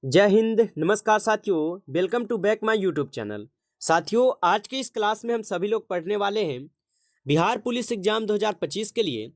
जय हिंद। नमस्कार साथियों, welcome to back my YouTube channel. साथियों, आज के इस क्लास में हम सभी लोग पढ़ने वाले हैं बिहार पुलिस एग्जाम 2025 के लिए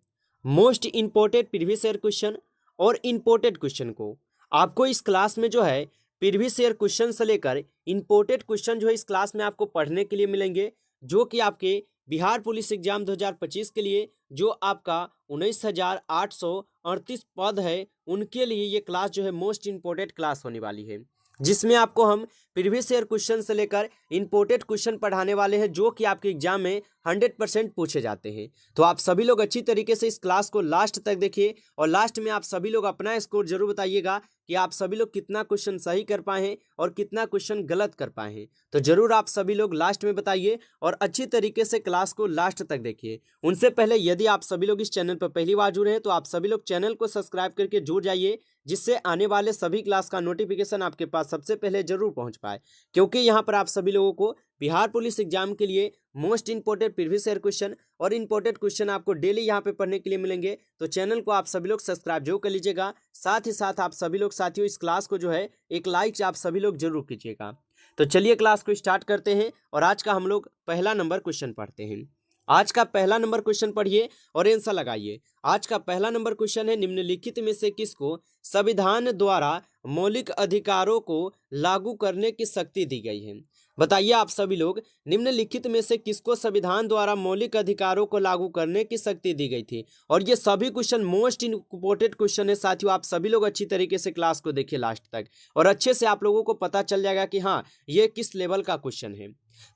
most important previous year question और इम्पोर्टेंट क्वेश्चन को। आपको इस क्लास में जो है प्रीवियस ईयर क्वेश्चन से लेकर इम्पोर्टेंट क्वेश्चन जो है इस क्लास में आपको पढ़ने के लिए मिलेंगे, जो कि आपके बिहार पुलिस एग्जाम 2025 के लिए जो आपका 19,838 पद है उनके लिए ये क्लास जो है मोस्ट इम्पोर्टेंट क्लास होने वाली है, जिसमें आपको हम प्रीवियस ईयर क्वेश्चन से लेकर इम्पोर्टेंट क्वेश्चन पढ़ाने वाले हैं, जो कि आपके एग्जाम में 100% पूछे जाते हैं। तो आप सभी लोग अच्छी तरीके से इस क्लास को लास्ट तक देखिए और लास्ट में आप सभी लोग अपना स्कोर जरूर बताइएगा कि आप सभी लोग कितना क्वेश्चन सही कर पाए हैं और कितना क्वेश्चन गलत कर पाए हैं। तो जरूर आप सभी लोग लास्ट में बताइए और अच्छी तरीके से क्लास को लास्ट तक देखिए। उनसे पहले यदि आप सभी लोग इस चैनल पर पहली बार जुड़े हैं तो आप सभी लोग चैनल को सब्सक्राइब करके जुड़ जाइए, जिससे आने वाले सभी क्लास का नोटिफिकेशन आपके पास सबसे पहले जरूर पहुंच पाए, क्योंकि यहाँ पर आप सभी लोगों को बिहार पुलिस एग्जाम के लिए most important previous year question और इंपोर्टेंट क्वेश्चन आपको डेली यहाँ पे पढ़ने के लिए मिलेंगे। तो चैनल को आप सभी लोग सब्सक्राइब जरूर कर लीजिएगा। साथ ही साथ आप सभी लोग साथियों इस क्लास को जो है एक लाइक आप सभी लोग जरूर कीजिएगा। तो चलिए क्लास को स्टार्ट करते हैं और आज का हम लोग पहला नंबर क्वेश्चन पढ़ते हैं। आज का पहला नंबर क्वेश्चन पढ़िए और आंसर लगाइए। आज का पहला नंबर क्वेश्चन है, निम्नलिखित में से किसको संविधान द्वारा मौलिक अधिकारों को लागू करने की शक्ति दी गई है? बताइए आप सभी लोग, निम्नलिखित में से किसको संविधान द्वारा मौलिक अधिकारों को लागू करने की शक्ति दी गई थी? और ये सभी क्वेश्चन मोस्ट इंपोर्टेंट क्वेश्चन है साथियों। आप सभी लोग अच्छी तरीके से क्लास को देखिए लास्ट तक और अच्छे से आप लोगों को पता चल जाएगा कि हाँ ये किस लेवल का क्वेश्चन है।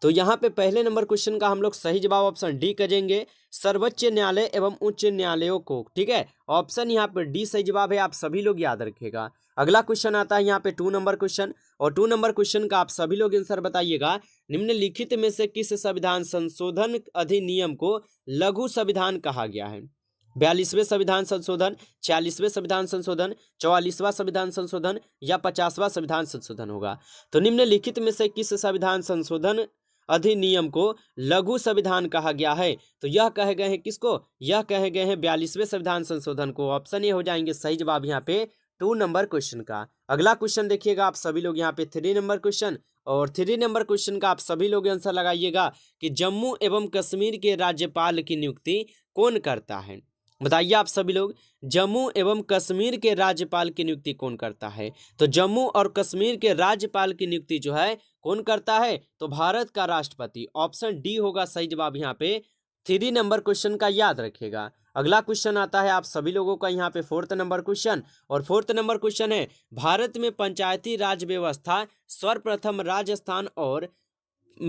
तो यहाँ पे पहले नंबर क्वेश्चन का हम लोग सही जवाब ऑप्शन डी करेंगे, सर्वोच्च न्यायालय एवं उच्च न्यायालयों को। ठीक है, ऑप्शन यहाँ पे डी सही जवाब है, आप सभी लोग याद रखिएगा। अगला क्वेश्चन आता है यहाँ पे 2 नंबर क्वेश्चन और 2 नंबर क्वेश्चन का आप सभी लोग आंसर बताइएगा। निम्नलिखित में से किस संविधान संशोधन अधिनियम को लघु संविधान कहा गया है? 42वें संविधान संशोधन, 46वें संविधान संशोधन, 44वां संविधान संशोधन या 50वां संविधान संशोधन होगा। तो निम्नलिखित में से किस संविधान संशोधन अधिनियम को लघु संविधान कहा गया है? तो यह कहे गए हैं किसको? यह कहे गए हैं 42वें संविधान संशोधन को। ऑप्शन ए हो जाएंगे सही जवाब यहाँ पे 2 नंबर क्वेश्चन का। अगला क्वेश्चन देखिएगा आप सभी लोग यहाँ पे 3 नंबर क्वेश्चन और 3 नंबर क्वेश्चन का आप सभी लोग आंसर लगाइएगा कि जम्मू एवं कश्मीर के राज्यपाल की नियुक्ति कौन करता है? बताइए आप सभी लोग, जम्मू एवं कश्मीर के राज्यपाल की नियुक्ति कौन करता है? तो जम्मू और कश्मीर के राज्यपाल की नियुक्ति जो है कौन करता है? तो भारत का राष्ट्रपति। ऑप्शन डी होगा सही जवाब यहाँ पे 3 नंबर क्वेश्चन का, याद रखिएगा। अगला क्वेश्चन आता है आप सभी लोगों का यहाँ पे 4th नंबर क्वेश्चन और 4th नंबर क्वेश्चन है, भारत में पंचायती राज व्यवस्था सर्वप्रथम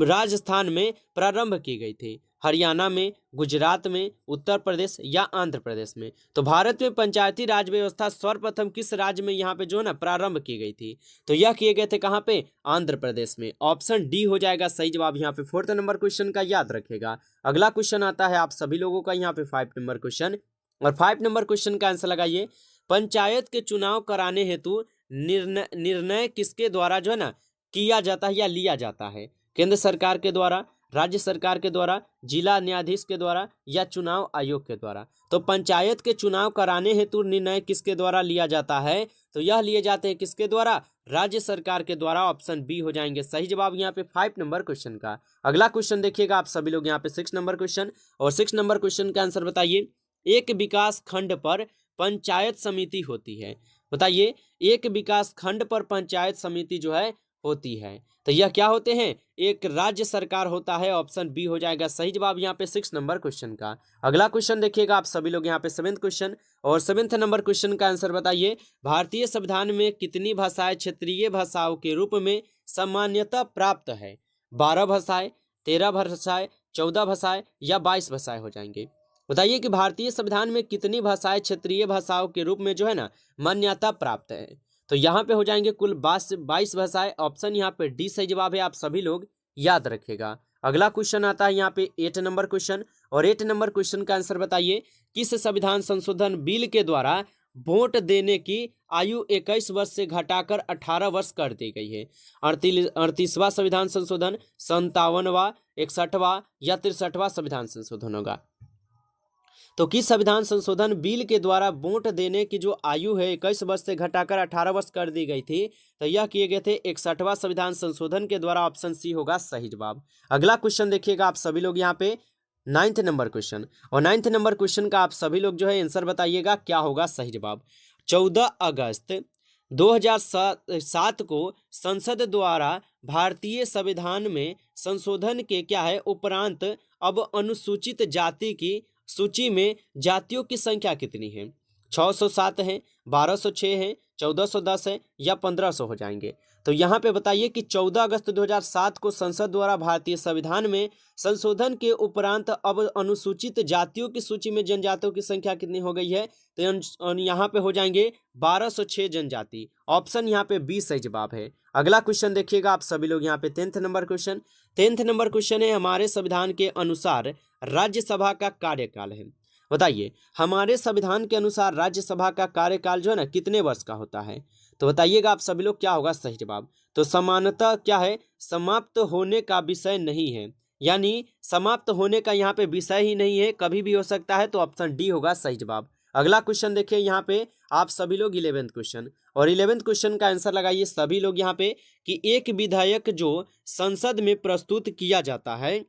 राजस्थान में प्रारंभ की गई थी? हरियाणा में, गुजरात में, उत्तर प्रदेश या आंध्र प्रदेश में? तो भारत में पंचायती राज व्यवस्था सर्वप्रथम किस राज्य में यहाँ पे जो है ना प्रारंभ की गई थी? तो यह किए गए थे कहाँ पे? आंध्र प्रदेश में। ऑप्शन डी हो जाएगा सही जवाब यहाँ पे 4th नंबर क्वेश्चन का, याद रखेगा। अगला क्वेश्चन आता है आप सभी लोगों का यहाँ पे 5 नंबर क्वेश्चन और 5 नंबर क्वेश्चन का आंसर लगाइए। पंचायत के चुनाव कराने हेतु निर्णय किसके द्वारा जो है ना किया जाता है या लिया जाता है? केंद्र सरकार के द्वारा, राज्य सरकार के द्वारा, जिला न्यायाधीश के द्वारा या चुनाव आयोग के द्वारा? तो पंचायत के चुनाव कराने हेतु निर्णय किसके द्वारा लिया जाता है? तो यह लिए जाते हैं किसके द्वारा? राज्य सरकार के द्वारा। ऑप्शन बी हो जाएंगे सही जवाब यहाँ पे 5 नंबर क्वेश्चन का। अगला क्वेश्चन देखिएगा आप सभी लोग यहाँ पे 6 नंबर क्वेश्चन और 6 नंबर क्वेश्चन का आंसर बताइए। एक विकास खंड पर पंचायत समिति होती है। बताइए, एक विकास खंड पर पंचायत समिति जो है होती है, तो यह क्या होते हैं? एक राज्य सरकार होता है। ऑप्शन बी हो जाएगा सही जवाब यहाँ पे 6 नंबर क्वेश्चन का। अगला क्वेश्चन देखिएगा आप सभी लोग यहाँ पे 7th क्वेश्चन और 7th नंबर क्वेश्चन का आंसर बताइए। भारतीय संविधान में कितनी भाषाएं क्षेत्रीय भाषाओं के रूप में सामान्यता प्राप्त है? 12 भाषाएं, 13 भाषाएं, 14 भाषाएं या 22 भाषाएं हो जाएंगे? बताइए कि भारतीय संविधान में कितनी भाषाएं क्षेत्रीय भाषाओं के रूप में जो है ना मान्यता प्राप्त है? तो यहाँ पे हो जाएंगे कुल 22 भाषाएं। ऑप्शन यहाँ पे डी सही जवाब है, आप सभी लोग याद रखेगा। अगला क्वेश्चन आता है यहाँ पे 8 नंबर क्वेश्चन और 8 नंबर क्वेश्चन का आंसर बताइए। किस संविधान संशोधन बिल के द्वारा वोट देने की आयु 21 वर्ष से घटाकर 18 वर्ष कर दी गई है? 38वां संविधान संशोधन, 57वां, 61वां या 63वां संविधान संशोधन होगा? तो किस संविधान संशोधन बिल के द्वारा वोट देने की जो आयु है 21 वर्ष से घटाकर 18 वर्ष कर दी गई थी? तो यह किए गए थे 61वां संविधान संशोधन के द्वारा। ऑप्शन सी होगा सही जवाब। अगला क्वेश्चन देखिएगा आप सभी लोग यहाँ पे 9th नंबर क्वेश्चन, और 9th नंबर क्वेश्चन का आप सभी लोग जो है आंसर बताइएगा क्या होगा सही जवाब। 14 अगस्त 2007 को संसद द्वारा भारतीय संविधान में संशोधन के क्या है उपरांत अब अनुसूचित जाति की सूची में जातियों की संख्या कितनी है? 607 है, 1206 है, 1410 है या 1500 हो जाएंगे? तो यहाँ पे बताइए कि 14 अगस्त 2007 को संसद द्वारा भारतीय संविधान में संशोधन के उपरांत अब अनुसूचित जातियों की सूची में जनजातियों की संख्या कितनी हो गई है? तो यहाँ पे हो जाएंगे 1206 जनजाति। ऑप्शन यहाँ पे बी सही जवाब है। अगला क्वेश्चन देखिएगा आप सभी लोग यहाँ पे 10th number question. 10th number question है हमारे संविधान के अनुसार राज्यसभा का कार्यकाल है। बताइए हमारे संविधान के अनुसार राज्यसभा का कार्यकाल जो है ना कितने वर्ष का होता है? तो बताइएगा आप सभी लोग क्या होगा सही जवाब। तो समानतः क्या है समाप्त होने का विषय नहीं है, यानी समाप्त होने का यहाँ पे विषय ही नहीं है, कभी भी हो सकता है। तो ऑप्शन डी होगा सही जवाब। अगला क्वेश्चन देखिए यहाँ पे आप सभी लोग 11th क्वेश्चन, और 11th क्वेश्चन का आंसर लगाइए सभी लोग यहाँ पे कि एक विधेयक जो संसद में प्रस्तुत किया जाता है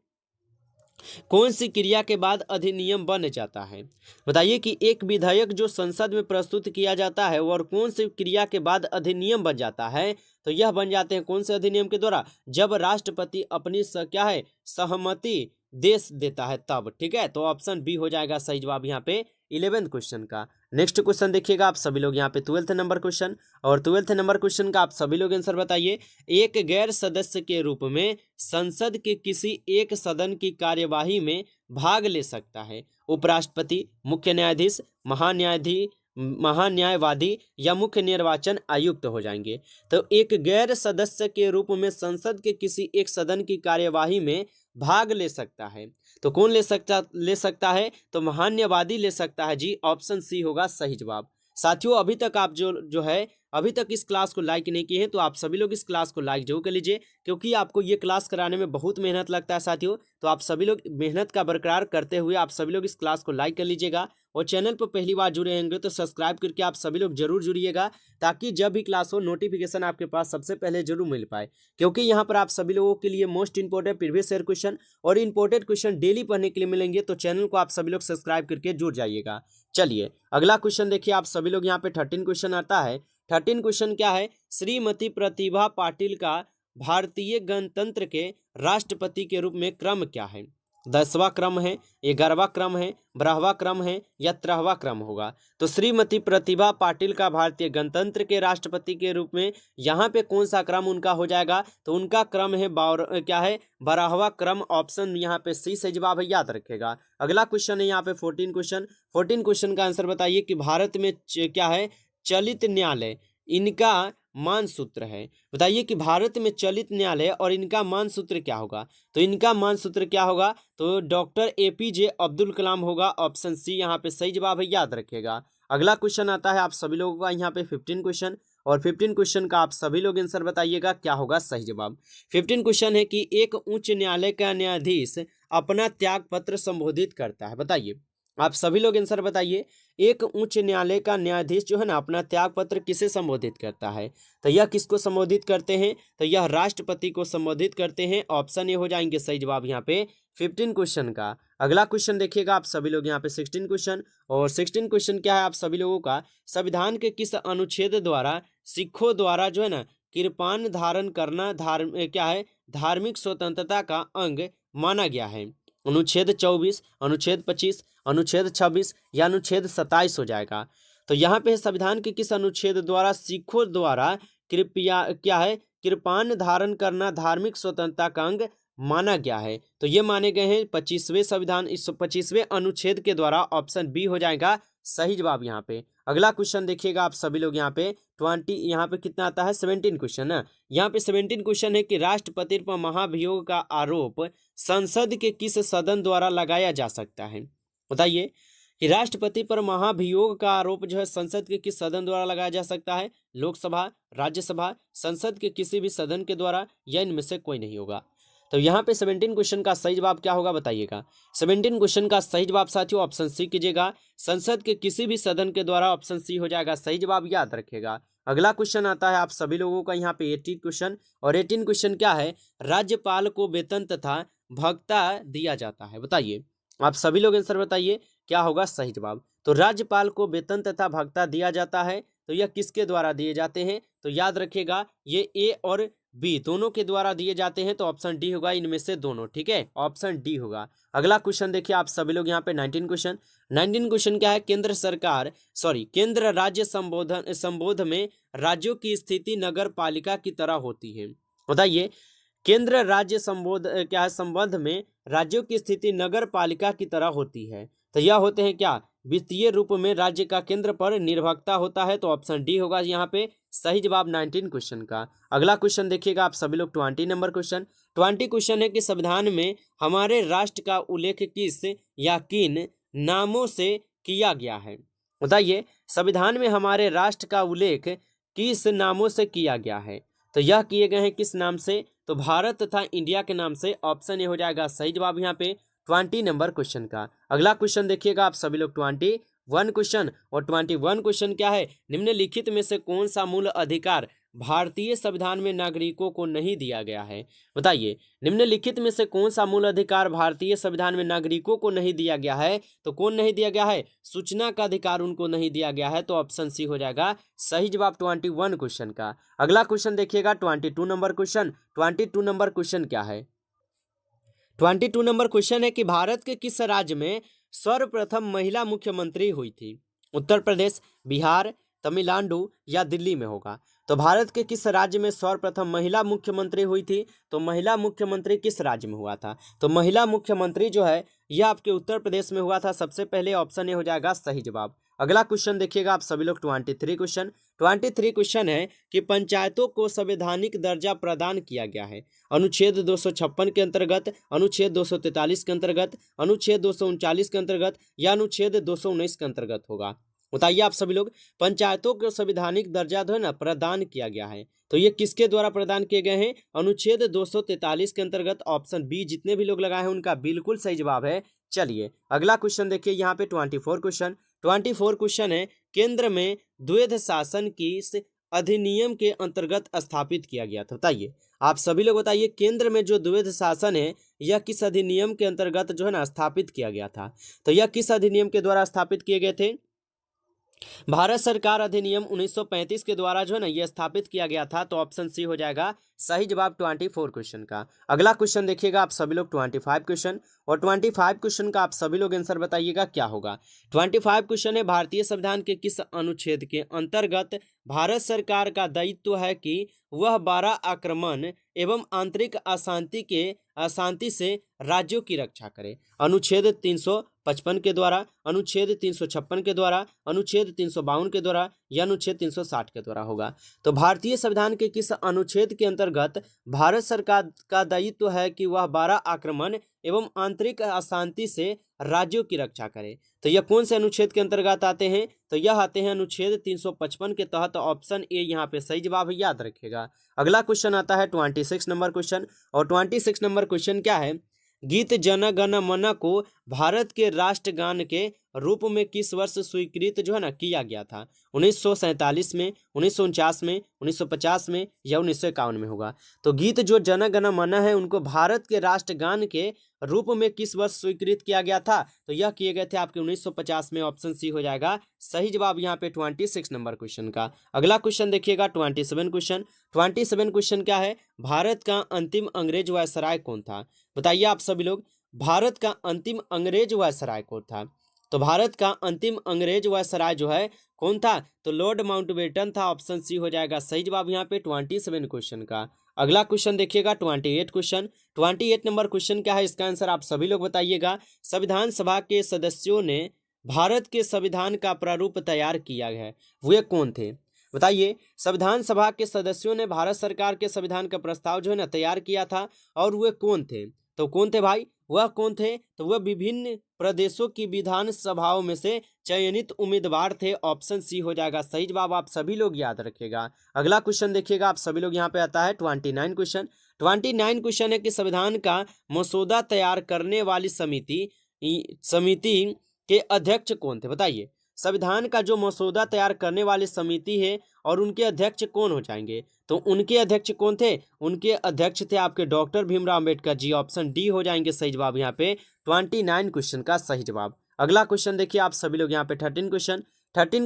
कौन सी क्रिया के बाद अधिनियम बन जाता है? बताइए कि एक विधेयक जो संसद में प्रस्तुत किया जाता है और कौन सी क्रिया के बाद अधिनियम बन जाता है? तो यह बन जाते हैं कौन से अधिनियम के द्वारा? जब राष्ट्रपति अपनी क्या है सहमति देश देता है तब। ठीक है, तो ऑप्शन बी हो जाएगा सही जवाब यहाँ पे 11th क्वेश्चन का। नेक्स्ट क्वेश्चन देखिएगा आप सभी लोग यहाँ पे 12th नंबर क्वेश्चन, और 12th नंबर क्वेश्चन का आप सभी लोग आंसर बताइए। एक गैर सदस्य के रूप में संसद के किसी एक सदन की कार्यवाही में भाग ले सकता है उपराष्ट्रपति, मुख्य न्यायाधीश, महान्यायवादी या मुख्य निर्वाचन आयुक्त हो जाएंगे। तो एक गैर सदस्य के रूप में संसद के किसी एक सदन की कार्यवाही में भाग ले सकता है, तो कौन ले सकता है? तो महान्यायवादी ले सकता है जी। ऑप्शन सी होगा सही जवाब। साथियों अभी तक आप जो है अभी तक इस क्लास को लाइक नहीं किए हैं तो आप सभी लोग इस क्लास को लाइक जरूर कर लीजिए, क्योंकि आपको ये क्लास कराने में बहुत मेहनत लगता है साथियों। तो आप सभी लोग मेहनत का बरकरार करते हुए आप सभी लोग इस क्लास को लाइक कर लीजिएगा, और चैनल पर पहली बार जुड़े होंगे तो सब्सक्राइब करके आप सभी लोग जरूर जुड़िएगा, ताकि जब भी क्लास हो नोटिफिकेशन आपके पास सबसे पहले जरूर मिल पाए। क्योंकि यहाँ पर आप सभी लोगों के लिए most important previous year question और इंपॉर्टेंट क्वेश्चन डेली पढ़ने के लिए मिलेंगे, तो चैनल को आप सभी लोग सब्सक्राइब करके जुड़ जाइएगा। चलिए अगला क्वेश्चन देखिए आप सभी लोग यहाँ पे 13 क्वेश्चन आता है। 13 क्वेश्चन क्या है? श्रीमती प्रतिभा पाटिल का भारतीय गणतंत्र के राष्ट्रपति के रूप में क्रम क्या है? 10वां क्रम है, 11वां क्रम है, 12वां क्रम है या 13वां क्रम होगा? तो श्रीमती प्रतिभा पाटिल का भारतीय गणतंत्र के राष्ट्रपति के रूप में यहाँ पे कौन सा क्रम उनका हो जाएगा? तो उनका क्रम है क्या है 12वां क्रम। ऑप्शन यहाँ पे सी से जवाब है, याद रखेगा। अगला क्वेश्चन है यहाँ पे 14 क्वेश्चन। 14 क्वेश्चन का आंसर बताइए कि भारत में क्या है चलित न्यायालय इनका मानसूत्र है। बताइए कि भारत में चलित न्यायालय और इनका मानसूत्र क्या होगा? तो इनका मानसूत्र क्या होगा? तो डॉक्टर APJ अब्दुल कलाम होगा। ऑप्शन सी यहाँ पे सही जवाब है, याद रखिएगा। अगला क्वेश्चन आता है आप सभी लोगों का यहाँ पे 15 क्वेश्चन, और 15 क्वेश्चन का आप सभी लोग आंसर बताइएगा क्या होगा सही जवाब। 15 क्वेश्चन है कि एक उच्च न्यायालय का न्यायाधीश अपना त्याग पत्र संबोधित करता है। बताइए आप सभी लोग आंसर बताइए। एक उच्च न्यायालय का न्यायाधीश जो है ना अपना त्याग पत्र किसे संबोधित करता है? तो यह किसको संबोधित करते हैं? तो यह राष्ट्रपति को संबोधित करते हैं। ऑप्शन ए हो जाएंगे सही जवाब यहाँ पे 15 क्वेश्चन का। अगला क्वेश्चन देखिएगा आप सभी लोग यहाँ पे 16 क्वेश्चन, और 16 क्वेश्चन क्या है आप सभी लोगों का? संविधान के किस अनुच्छेद द्वारा सिखों द्वारा जो है ना कृपान धारण करना धार्मिक स्वतंत्रता का अंग माना गया है? अनुच्छेद 24, अनुच्छेद 25, अनुच्छेद 26 या अनुच्छेद 27 हो जाएगा। तो यहाँ पे संविधान के किस अनुच्छेद द्वारा सिखों द्वारा कृपान धारण करना धार्मिक स्वतंत्रता का अंग माना गया है? तो ये माने गए हैं 25वें संविधान 25वें अनुच्छेद के द्वारा। ऑप्शन बी हो जाएगा सही जवाब यहाँ पे। अगला क्वेश्चन देखिएगा आप सभी लोग यहाँ पे 20 यहाँ पे कितना आता है 17 क्वेश्चन है। यहाँ पे 17 क्वेश्चन है कि राष्ट्रपति पर महाभियोग का आरोप संसद के किस सदन द्वारा लगाया जा सकता है? बताइए कि राष्ट्रपति पर महाभियोग का आरोप जो है संसद के किस सदन द्वारा लगाया जा सकता है? लोकसभा, राज्यसभा, संसद के किसी भी सदन के द्वारा, या इनमें से कोई नहीं होगा? तो यहाँ पे 17 क्वेश्चन का सही जवाब क्या होगा बताइएगा। 17 क्वेश्चन का सही जवाब साथियों ऑप्शन सी कीजिएगा, संसद के किसी भी सदन के द्वारा, ऑप्शन सी हो जाएगा सही जवाब, याद रखिएगा। अगला क्वेश्चन आता है आप सभी लोगों का यहाँ पे 18 क्वेश्चन, और 18 क्वेश्चन क्या है, राज्यपाल को वेतन तथा भत्ता दिया जाता है, बताइए आप सभी लोग आंसर बताइए क्या होगा सही जवाब। तो राज्यपाल को वेतन तथा भत्ता दिया जाता है, तो यह किसके द्वारा दिए जाते हैं, तो याद रखिएगा ये ए और बी दोनों के द्वारा दिए जाते हैं, तो ऑप्शन डी होगा इनमें से दोनों, ठीक है, ऑप्शन डी होगा। अगला क्वेश्चन देखिए आप सभी लोग यहाँ पे 19 क्वेश्चन। 19 क्वेश्चन क्या है, केंद्र राज्य संबोध में राज्यों की स्थिति नगर पालिका की तरह होती है, बताइए केंद्र राज्य क्या है, संबंध में राज्यों की स्थिति नगर पालिका की तरह होती है, तो यह होते हैं क्या, वित्तीय रूप में राज्य का केंद्र पर निर्भरता होता है, तो ऑप्शन डी होगा यहाँ पे सही जवाब 19 क्वेश्चन का। अगला क्वेश्चन देखिएगा आप सभी लोग 20 नंबर क्वेश्चन। 20 क्वेश्चन है कि संविधान में हमारे राष्ट्र का उल्लेख किस या किन नामों से किया गया है, बताइए संविधान में हमारे राष्ट्र का उल्लेख किस नामों से किया गया है, तो यह किए गए हैं किस नाम से, तो भारत तथा इंडिया के नाम से, ऑप्शन ए हो जाएगा सही जवाब यहाँ पे 20 नंबर क्वेश्चन का। अगला क्वेश्चन देखिएगा आप सभी लोग 21 क्वेश्चन, और 21 क्वेश्चन क्या है, निम्नलिखित में से कौन सा मूल अधिकार भारतीय संविधान में नागरिकों को नहीं दिया गया है, बताइए निम्नलिखित में से कौन सा मूल अधिकार भारतीय संविधान में नागरिकों को नहीं दिया गया है, तो कौन नहीं दिया गया है, सूचना का अधिकार उनको नहीं दिया गया है, तो ऑप्शन सी हो जाएगा सही जवाब 21 क्वेश्चन का। अगला क्वेश्चन देखिएगा 22 नंबर क्वेश्चन। 22 नंबर क्वेश्चन क्या है, 22 नंबर क्वेश्चन है कि भारत के किस राज्य में सर्वप्रथम महिला मुख्यमंत्री हुई थी, उत्तर प्रदेश, बिहार, तमिलनाडु या दिल्ली में होगा। तो भारत के किस राज्य में सर्वप्रथम महिला मुख्यमंत्री हुई थी, तो महिला मुख्यमंत्री किस राज्य में हुआ था, तो महिला मुख्यमंत्री जो है यह आपके उत्तर प्रदेश में हुआ था सबसे पहले, ऑप्शन ए हो जाएगा सही जवाब। अगला क्वेश्चन देखिएगा आप सभी लोग 23 क्वेश्चन। 23 क्वेश्चन है कि पंचायतों को संवैधानिक दर्जा प्रदान किया गया है अनुच्छेद 256 के अंतर्गत, अनुच्छेद 243 के अंतर्गत, अनुच्छेद 239 के अंतर्गत या अनुच्छेद 219 के अंतर्गत होगा, बताइए आप सभी लोग। पंचायतों को संवैधानिक दर्जा जो है ना प्रदान किया गया है, तो ये किसके द्वारा प्रदान किए गए हैं, अनुच्छेद 243 के अंतर्गत, ऑप्शन बी जितने भी लोग लगाए हैं उनका बिल्कुल सही जवाब है। चलिए अगला क्वेश्चन देखिए यहाँ पे 24 क्वेश्चन। 24 क्वेश्चन है केंद्र में द्वैध शासन किस अधिनियम के अंतर्गत स्थापित किया गया था, बताइए आप सभी लोग बताइए केंद्र में जो द्वैध शासन है यह किस अधिनियम के अंतर्गत जो है ना स्थापित किया गया था, तो यह किस अधिनियम के द्वारा स्थापित किए गए थे, भारत सरकार अधिनियम 1935 के द्वारा जो है ना ये स्थापित किया गया था, तो ऑप्शन सी हो जाएगा सही जवाब 24 क्वेश्चन का। अगला क्वेश्चन देखिएगा आप सभी लोग 25 क्वेश्चन, और 25 क्वेश्चन का आप सभी लोग आंसर बताइएगा क्या होगा। 25 क्वेश्चन है भारतीय संविधान के किस अनुच्छेद के अंतर्गत भारत सरकार का दायित्व है कि वह 12 आक्रमण एवं आंतरिक अशांति से राज्यों की रक्षा करे, अनुच्छेद 355 के द्वारा, अनुच्छेद 356 के द्वारा, अनुच्छेद 352 के द्वारा या अनुच्छेद 360 के द्वारा होगा। तो भारतीय संविधान के किस अनुच्छेद के अंतर्गत भारत सरकार का दायित्व है कि वह 12 आक्रमण एवं आंतरिक अशांति से राज्यों की रक्षा करे, तो यह कौन से अनुच्छेद के अंतर्गत आते हैं, तो यह आते हैं अनुच्छेद 355 के तहत, ऑप्शन ए यहाँ पे सही जवाब है, याद रखिएगा। अगला क्वेश्चन आता है 26 नंबर क्वेश्चन, और 26 नंबर क्वेश्चन क्या है, गीत जन गण मन को भारत के राष्ट्रगान के रूप में किस वर्ष स्वीकृत जो है ना किया गया था, 1947 में, 1949 में, 1950 में या 1951 में होगा। तो गीत जो जन गण मन है उनको भारत के राष्ट्रगान के रूप में किस वर्ष स्वीकृत किया गया था, तो यह किए गए थे आपके 1950 में, ऑप्शन सी हो जाएगा सही जवाब यहाँ पे 26 नंबर क्वेश्चन का। अगला क्वेश्चन देखिएगा 27 क्वेश्चन। 27 क्वेश्चन क्या है, भारत का अंतिम अंग्रेज वायसराय कौन था, बताइए आप सभी लोग भारत का अंतिम अंग्रेज वायसराय कौन था, तो भारत का अंतिम अंग्रेज वायसराय जो है कौन था, तो लॉर्ड माउंटबेटन था, ऑप्शन सी हो जाएगा सही जवाब यहाँ पे 27 क्वेश्चन का। अगला क्वेश्चन देखिएगा 28 क्वेश्चन। 28 नंबर क्वेश्चन क्या है, इसका आंसर आप सभी लोग बताइएगा। संविधान सभा के सदस्यों ने भारत के संविधान का प्रारूप तैयार किया है, वे कौन थे, बताइए। संविधान सभा के सदस्यों ने भारत सरकार के संविधान का प्रस्ताव जो है ना तैयार किया था, और वे कौन थे, तो कौन थे भाई, वह कौन थे? तो वह विभिन्न प्रदेशों की विधान सभाओं में से चयनित उम्मीदवार थे। ऑप्शन सी हो जाएगा सही जवाब, आप सभी लोग याद रखिएगा। अगला क्वेश्चन देखिएगा आप सभी लोग, यहाँ पे आता है 29 क्वेश्चन। 29 क्वेश्चन है कि संविधान का मसौदा तैयार करने वाली समिति के अध्यक्ष कौन थे? बताइए, संविधान का जो मसौदा तैयार करने वाली समिति है और उनके अध्यक्ष कौन हो जाएंगे? तो उनके अध्यक्ष कौन थे? उनके अध्यक्ष थे आपके doctor Bhimrao Ambedkar ji. Option D हो जाएंगे सही जवाब यहाँ पे 29 क्वेश्चन का सही जवाब। अगला क्वेश्चन देखिए आप सभी लोग, यहाँ पे 13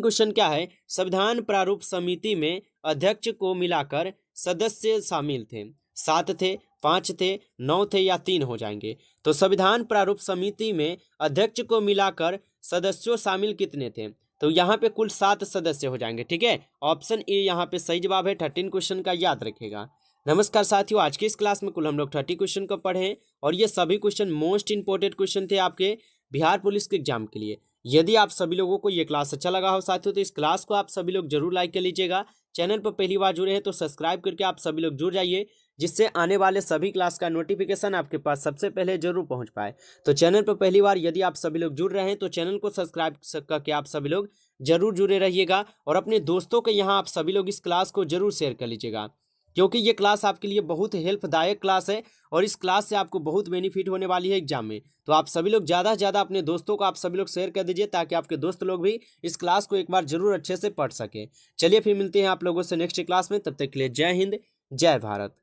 क्वेश्चन क्या है? संविधान प्रारूप समिति में अध्यक्ष को मिलाकर सदस्य शामिल थे, 7 थे, 5 थे, 9 थे या 3 हो जाएंगे? तो संविधान प्रारूप समिति में अध्यक्ष को मिलाकर सदस्यों शामिल कितने थे? तो यहाँ पे कुल 7 सदस्य हो जाएंगे। ठीक है, ऑप्शन ए यहाँ पे सही जवाब है 13 क्वेश्चन का, याद रखिएगा। नमस्कार साथियों, आज के इस क्लास में कुल हम लोग 30 क्वेश्चन को पढ़े हैं और ये सभी क्वेश्चन मोस्ट इंपोर्टेंट क्वेश्चन थे आपके बिहार पुलिस के एग्जाम के लिए। यदि आप सभी लोगों को ये क्लास अच्छा लगा हो साथियों, तो इस क्लास को आप सभी लोग जरूर लाइक कर लीजिएगा। चैनल पर पहली बार जुड़े हैं तो सब्सक्राइब करके आप सभी लोग जुड़ जाइए, जिससे आने वाले सभी क्लास का नोटिफिकेशन आपके पास सबसे पहले जरूर पहुंच पाए। तो चैनल पर पहली बार यदि आप सभी लोग जुड़ रहे हैं तो चैनल को सब्सक्राइब करके आप सभी लोग जरूर जुड़े रहिएगा और अपने दोस्तों के यहाँ आप सभी लोग इस क्लास को जरूर शेयर कर लीजिएगा, क्योंकि ये क्लास आपके लिए बहुत हेल्पदायक क्लास है और इस क्लास से आपको बहुत बेनिफिट होने वाली है एग्जाम में। तो आप सभी लोग ज़्यादा से ज़्यादा अपने दोस्तों को आप सभी लोग शेयर कर दीजिए, ताकि आपके दोस्त लोग भी इस क्लास को एक बार जरूर अच्छे से पढ़ सके। चलिए फिर मिलते हैं आप लोगों से नेक्स्ट क्लास में, तब तक के लिए जय हिंद, जय भारत।